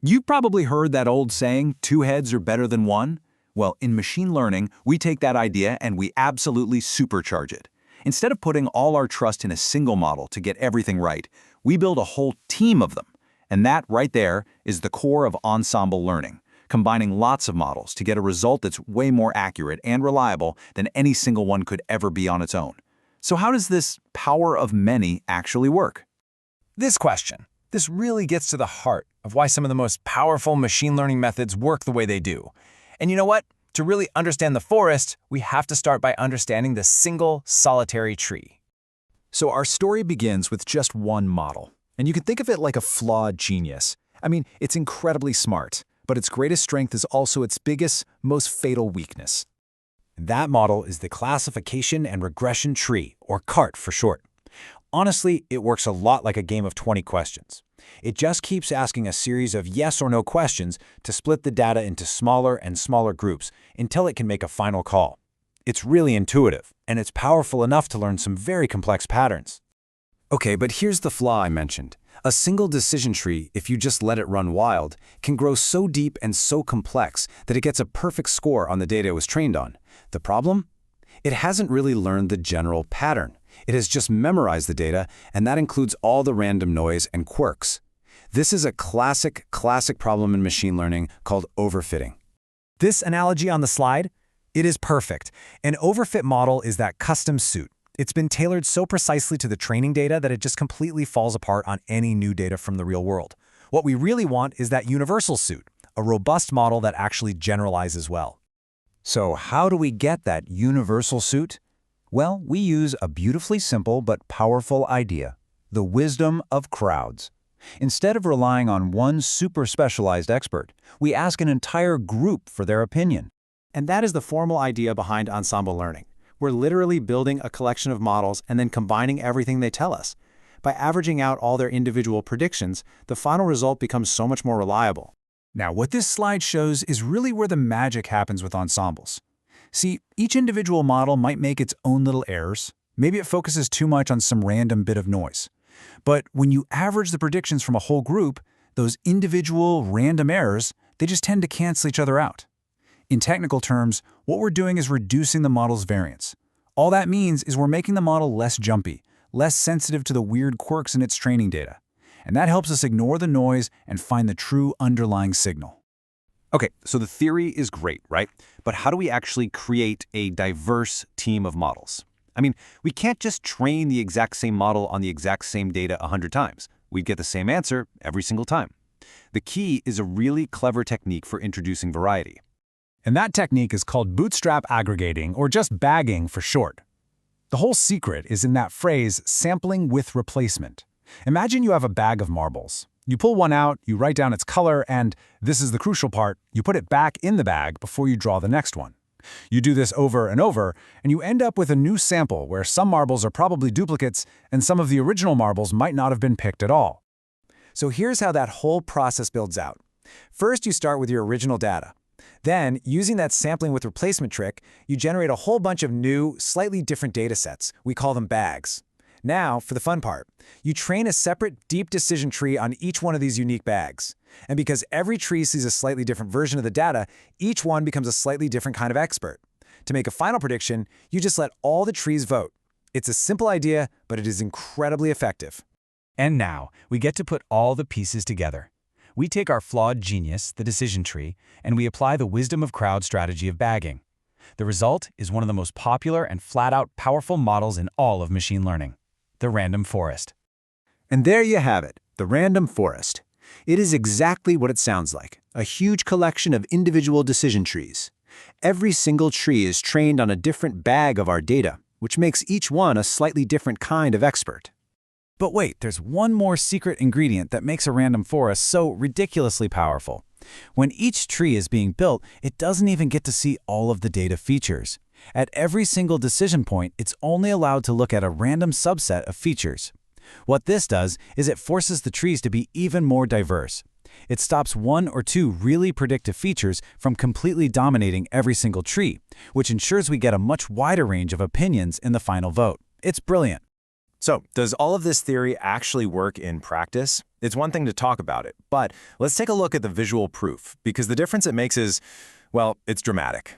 You've probably heard that old saying, two heads are better than one. Well, in machine learning, we take that idea and we absolutely supercharge it. Instead of putting all our trust in a single model to get everything right, we build a whole team of them. And that right there is the core of ensemble learning, combining lots of models to get a result that's way more accurate and reliable than any single one could ever be on its own. So how does this power of many actually work? This really gets to the heart of why some of the most powerful machine learning methods work the way they do. And you know what? To really understand the forest, we have to start by understanding the single solitary tree. So our story begins with just one model. And you can think of it like a flawed genius. I mean, it's incredibly smart, but its greatest strength is also its biggest, most fatal weakness. That model is the classification and regression tree, or CART for short. Honestly, it works a lot like a game of 20 questions. It just keeps asking a series of yes or no questions to split the data into smaller and smaller groups until it can make a final call. It's really intuitive, and it's powerful enough to learn some very complex patterns. Okay, but here's the flaw I mentioned. A single decision tree, if you just let it run wild, can grow so deep and so complex that it gets a perfect score on the data it was trained on. The problem? It hasn't really learned the general pattern. It has just memorized the data, and that includes all the random noise and quirks. This is a classic problem in machine learning called overfitting. This analogy on the slide, it is perfect. An overfit model is that custom suit. It's been tailored so precisely to the training data that it just completely falls apart on any new data from the real world. What we really want is that universal suit, a robust model that actually generalizes well. So how do we get that universal suit? Well, we use a beautifully simple but powerful idea, the wisdom of crowds. Instead of relying on one super specialized expert, we ask an entire group for their opinion. And that is the formal idea behind ensemble learning. We're literally building a collection of models and then combining everything they tell us. By averaging out all their individual predictions, the final result becomes so much more reliable. Now, what this slide shows is really where the magic happens with ensembles. See, each individual model might make its own little errors. Maybe it focuses too much on some random bit of noise. But when you average the predictions from a whole group, those individual random errors, they just tend to cancel each other out. In technical terms, what we're doing is reducing the model's variance. All that means is we're making the model less jumpy, less sensitive to the weird quirks in its training data. And that helps us ignore the noise and find the true underlying signal. Okay, so the theory is great, right? But how do we actually create a diverse team of models? I mean, we can't just train the exact same model on the exact same data 100 times. We'd get the same answer every single time. The key is a really clever technique for introducing variety. And that technique is called bootstrap aggregating, or just bagging for short. The whole secret is in that phrase, sampling with replacement. Imagine you have a bag of marbles. You pull one out, you write down its color, and, this is the crucial part, you put it back in the bag before you draw the next one. You do this over and over, and you end up with a new sample where some marbles are probably duplicates and some of the original marbles might not have been picked at all. So here's how that whole process builds out. First, you start with your original data. Then, using that sampling with replacement trick, you generate a whole bunch of new, slightly different data sets. We call them bags. Now, for the fun part, you train a separate deep decision tree on each one of these unique bags. And because every tree sees a slightly different version of the data, each one becomes a slightly different kind of expert. To make a final prediction, you just let all the trees vote. It's a simple idea, but it is incredibly effective. And now, we get to put all the pieces together. We take our flawed genius, the decision tree, and we apply the wisdom of crowd strategy of bagging. The result is one of the most popular and flat-out powerful models in all of machine learning. The random forest. And there you have it, the random forest. It is exactly what it sounds like, a huge collection of individual decision trees. Every single tree is trained on a different bag of our data, which makes each one a slightly different kind of expert. But wait, there's one more secret ingredient that makes a random forest so ridiculously powerful. When each tree is being built, it doesn't even get to see all of the data features. At every single decision point, it's only allowed to look at a random subset of features. What this does is it forces the trees to be even more diverse. It stops one or two really predictive features from completely dominating every single tree, which ensures we get a much wider range of opinions in the final vote. It's brilliant. So, does all of this theory actually work in practice? It's one thing to talk about it, but let's take a look at the visual proof, because the difference it makes is, well, it's dramatic.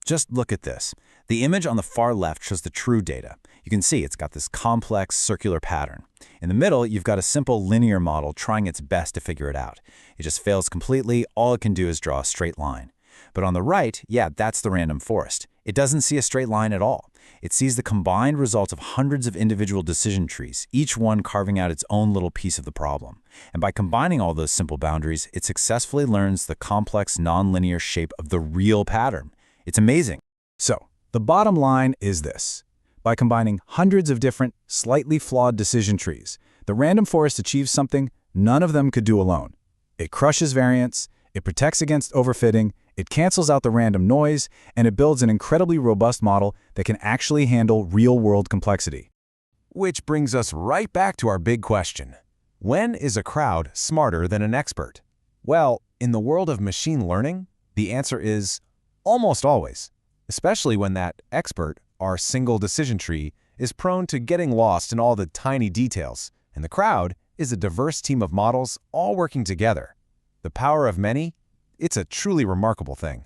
Just look at this. The image on the far left shows the true data. You can see it's got this complex circular pattern. In the middle, you've got a simple linear model trying its best to figure it out. It just fails completely. All it can do is draw a straight line. But on the right, yeah, that's the random forest. It doesn't see a straight line at all. It sees the combined results of hundreds of individual decision trees, each one carving out its own little piece of the problem. And by combining all those simple boundaries, it successfully learns the complex nonlinear shape of the real pattern. It's amazing. So, the bottom line is this. By combining hundreds of different, slightly flawed decision trees, the random forest achieves something none of them could do alone. It crushes variance, it protects against overfitting, it cancels out the random noise, and it builds an incredibly robust model that can actually handle real-world complexity. Which brings us right back to our big question. When is a crowd smarter than an expert? Well, in the world of machine learning, the answer is almost always, especially when that expert, our single decision tree, is prone to getting lost in all the tiny details, and the crowd is a diverse team of models all working together. The power of many? It's a truly remarkable thing.